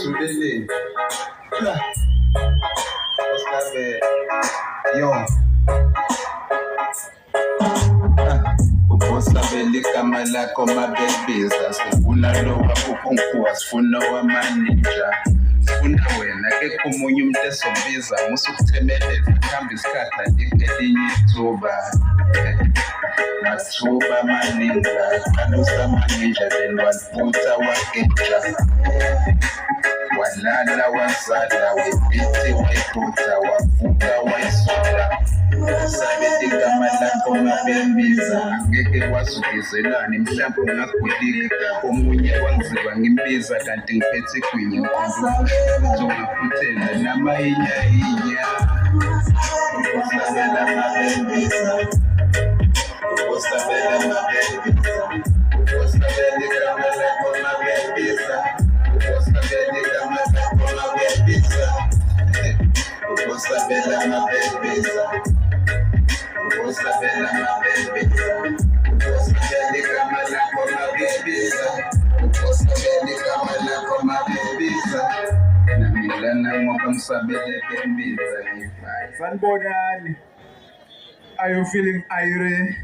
Tulele. Yo. Usabela igama lakho mabebiza, sifuna lo wakukhunkuwa, sifuna wamaninja, sifuna wena kekho omunye umuntu esobiza, musukuthemeleza kuhamba isikhathi andikelinye ithuba. Mathuba maninja, kanusa maninja, then waliputha wageja, walala wazala, webhithi wayiphutha, wavuka wayisula. Usabela igama lakho mabembiza, ngeke wasukizelani mhlawumbe ungagwilika, omunye wangiziba ngimbiza kanti ngiphethe igwinya uthi ungaphuthela namahinyahinya. Usabela mabembiza, usabela mabembiza, usabela igama lakho mabembiza, usabela igama lakho mabembiza, usabela mabembiza. Usabela mabembiza, usabela igama lakho mabembiza, usabela igama lakho mabembiza. Namilana ngoba ngisabele bembiza. Sanibonani. Are you feeling irate?